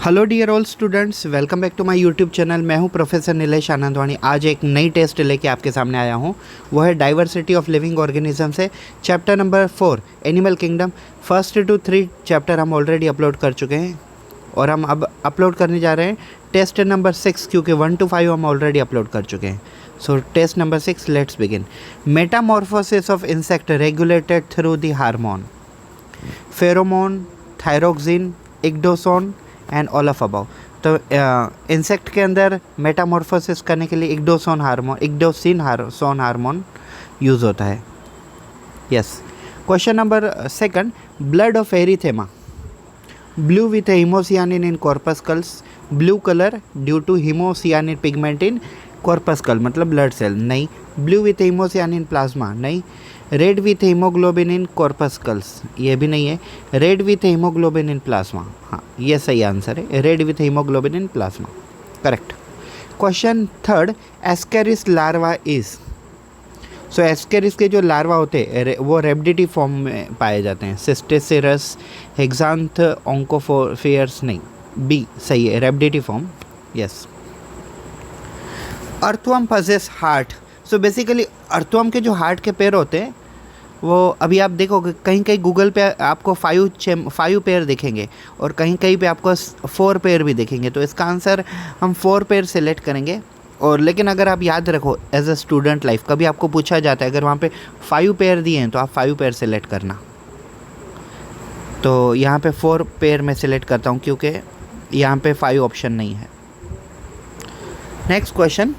Hello dear all students, welcome back to my YouTube channel. मैं हूं professor Nilesh आनंदवानी। आज एक नई टेस्ट लेके आपके सामने आया हूं। वो है डाइवर्सिटी ऑफ लिविंग ऑर्गेनिज्म से chapter number 4 animal kingdom. First to 3 chapter हम ऑलरेडी अपलोड कर चुके हैं और हम अब अपलोड करने जा रहे हैं टेस्ट नंबर 6, क्योंकि 1 to 5 हम ऑलरेडी अपलोड कर चुके हैं। So test number 6, let's begin. Metamorphosis of insect regulated through the hormone, pheromone, thyroxine, ecdysone and all of above. तो इंसेक्ट के अंदर मेटामॉर्फोसिस करने के लिए इग्डोसिन हार्मोन यूज़ होता है। Yes. Question number 2, blood of pheretima blue with haemocyanin in corpuscles. Blue colour due to haemocyanin pigment in corpuscle, मतलब blood cell नहीं। ब्लू विथ हिमोसियानिन प्लाज्मा नहीं। Red with haemoglobin in corpuscles, ये भी नहीं है। Red with haemoglobin in plasma, हाँ ये सही आंसर है। Red with haemoglobin in plasma, correct. Question 3, ascaris larva is. So ascaris के जो लार्वा होते हैं वो रेब्डिटी फॉर्म में पाए जाते हैं। सिस्टेसिरस, हेक्सांथ ऑन्कोफोफियर्स नहीं, बी सही है, rhabditiform. Yes. Earthworm possess heart. So basically earthworm के जो हार्ट के पैर होते हैं वो अभी आप देखोगे कहीं कहीं गूगल पे आपको 5 पेयर दिखेंगे और कहीं कहीं पे आपको 4 पेयर भी दिखेंगे। तो इसका आंसर हम 4 पेयर सेलेक्ट करेंगे। और लेकिन अगर आप याद रखो एज अ स्टूडेंट लाइफ, कभी आपको पूछा जाता है अगर वहाँ पे 5 पेयर दिए हैं तो आप 5 पेयर सेलेक्ट करना। तो यहाँ पे 4 पेयर मैं सेलेक्ट करता हूँ क्योंकि यहाँ पे 5 ऑप्शन नहीं है। Next question,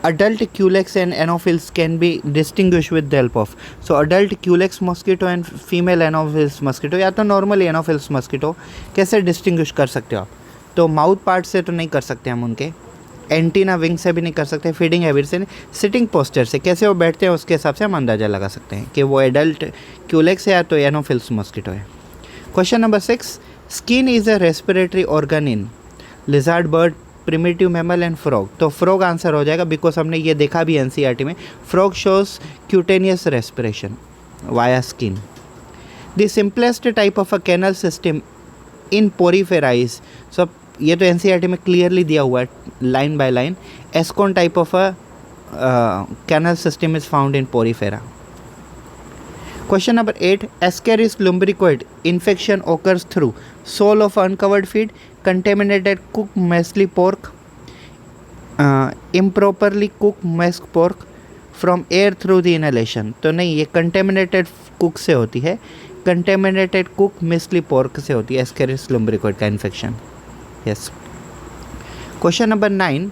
adult culex and anopheles can be distinguished with the help of। so adult culex mosquito and female anopheles mosquito या तो नॉर्मली anopheles mosquito कैसे डिस्टिंग्विश कर सकते हो आप? तो माउथ पार्ट से तो नहीं कर सकते हम उनके, एंटीना विंग से भी नहीं कर सकते, फीडिंग हैबिट से नहीं, सिटिंग पोस्चर से कैसे वो बैठते हैं उसके हिसाब से हम अंदाज़ा लगा सकते हैं कि वो एडल्ट क्यूलेक्स है या तो एनोफिल्स मॉस्किटो है। Question number 6, skin is a respiratory organ in lizard, bird, primitive mammal and frog. तो फ्रॉग आंसर हो जाएगा बिकॉज हमने ये देखा भी एनसीईआरटी में। Frog shows cutaneous respiration via skin. The simplest type of a canal system in porifera is. So ये तो एनसीईआरटी में क्लियरली दिया हुआ है line by line. Ascon type of a canal system is found in Porifera. Question number 8, Ascaris lumbricoid infection occurs through sole of uncovered feed, contaminated cooked mesli pork, improperly cooked mesque pork, from air through the inhalation। तो नहीं, ये contaminated cook से होती है, contaminated cooked mesli pork से होती है Ascaris lumbricoid का infection. Yes. Question number 9,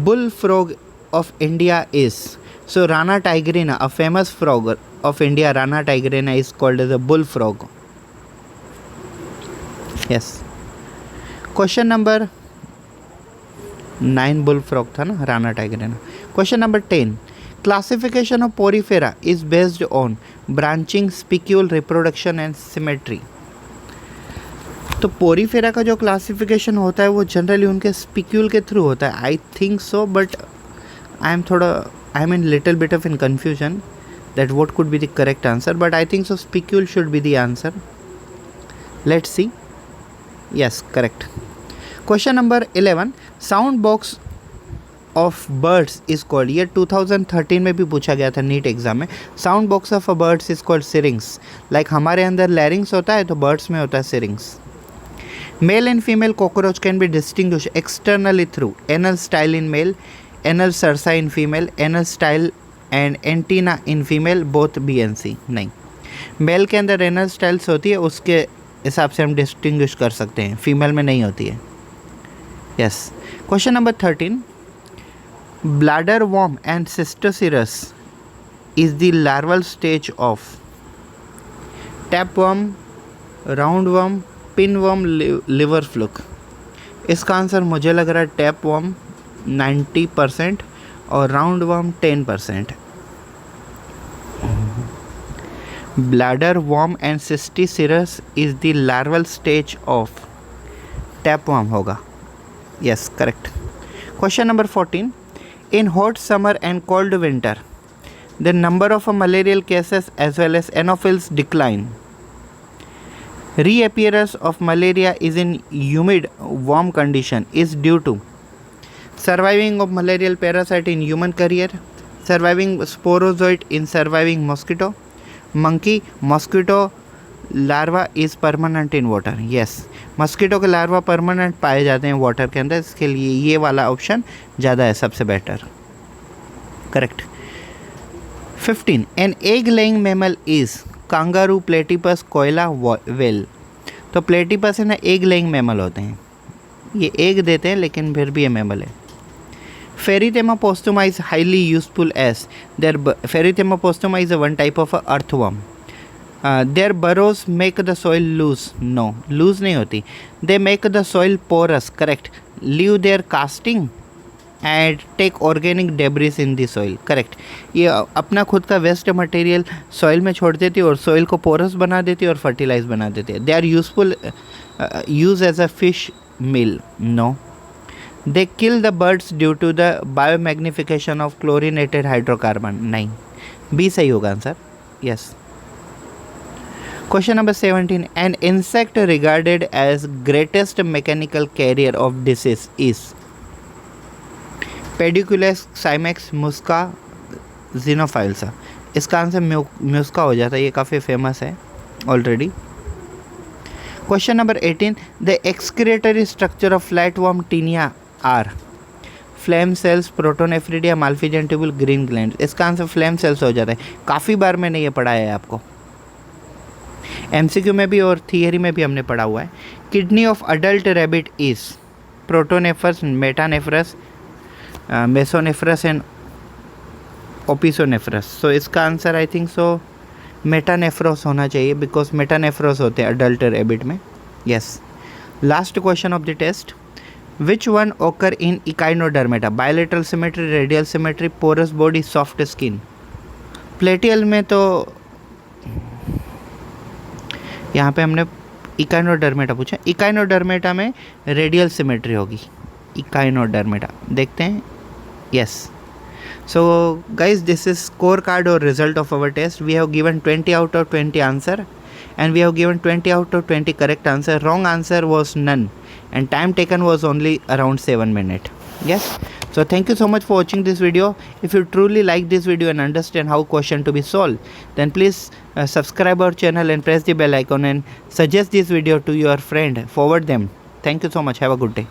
bullfrog of India is। So Rana tigerina, a famous frog of India, Rana tigerina is called as a bullfrog। Yes। Question number 9 bullfrog था ना, Rana tigerina। Question number 10, classification of porifera is based on branching, spicule, reproduction and symmetry। तो Porifera का जो classification होता है वो generally उनके spicule के थ्रू होता है। I think so, but I am in little bit of in confusion that what could be the correct answer, but I think so spicule should be the answer. Let's see. Yes, correct. Question number 11, sound box of birds is called, ये 2013 में भी पूछा गया था NEET exam में। Sound box of a birds is called syrinx. Like हमारे अंदर लैरिंग्स होता है तो बर्ड्स में होता है syrinx. Male and female cockroach can be distinguish externally through anal style in male, anal cerci in female, anal style and antenna in female, both B and C नहीं। Male के अंदर एनल स्टाइल्स होती है, उसके हिसाब से हम distinguish कर सकते हैं, फीमेल में नहीं होती है। Yes. Question number 13, bladder worm and cysticercus is the larval stage of tapeworm, roundworm, pinworm, liver fluke. इसका आंसर मुझे लग रहा है टैप वर्म 90% और roundworm 10%। Bladder worm and cysticercus is the larval stage of tapeworm होगा। Yes, correct. Question number 14, in hot summer and cold winter the number of malarial cases as well as Anopheles decline. Reappearance of malaria is in humid warm condition is due to surviving of malarial parasite in human carrier, surviving sporozoite in surviving mosquito, monkey mosquito larva is permanent in water. Yes, mosquito के larva permanent पाए जाते हैं water के अंदर, इसके लिए ये वाला ऑप्शन ज़्यादा है सबसे better. Correct. 15. An egg laying mammal is kangaroo, platypus, कोयला, वेल. तो प्लेटिपस है ना, एग लेइंग मैमल होते हैं, ये एग देते हैं लेकिन फिर भी ये मैमल है. Pheretima posthuma is highly useful as their. Pheretima posthuma is one type of earthworm. Their burrows make the soil loose. No, loose नहीं होती. They make the soil porous. Correct. Leave their casting and take organic debris in the soil. Correct. ये अपना खुद का waste material soil में छोड़ देती है और सॉइल को पोरस बना देती है और फर्टिलाइज बना देती है. They are useful use as a fish meal. No. They kill the birds due to the biomagnification of chlorinated hydrocarbon. नहीं, बी सही होगा answer. Yes. Question number 17. An insect regarded as greatest mechanical carrier of disease is Pediculus, Cymex, Musca, Xenophilus. इसका answer Musca हो जाता है, ये काफ़ी famous है already. Question number 18. The excretory structure of flatworm Taenia are flame cells, protonephridia, Malpighian tubule, green gland. इसका answer flame cells हो जाता है. काफ़ी बार मैंने ये पढ़ाया है आपको, एमसीक्यू में भी और थियरी में भी हमने पढ़ा हुआ है. Kidney of adult rabbit is pronephros, metanephros, mesonephros and opisthonephros. So इसका आंसर आई थिंक सो मेटानेफ्रोस होना चाहिए, बिकॉज मेटानेफ्रोस होते हैं अडल्ट रैबिट में. Yes. Last question of the test. Which one occur in echinodermata? Bilateral symmetry, radial symmetry, porous body, soft skin. प्लेटियल में तो यहाँ पे हमने इकाइनोडर्मेटा पूछा. इकाइनोडर्मेटा में रेडियल सिमेट्री होगी. इकाइनोडर्मेटा देखते हैं. Yes. So guys, this is score card और result of our test. We have given 20 out of 20 answer and we have given 20 out of 20 correct answer. Wrong answer was none and time taken was only around 7 minutes. Yes. So thank you so much for watching this video. If you truly like this video and understand how question to be solved, then please subscribe our channel and press the bell icon and suggest this video to your friend. Forward them. Thank you so much. Have a good day.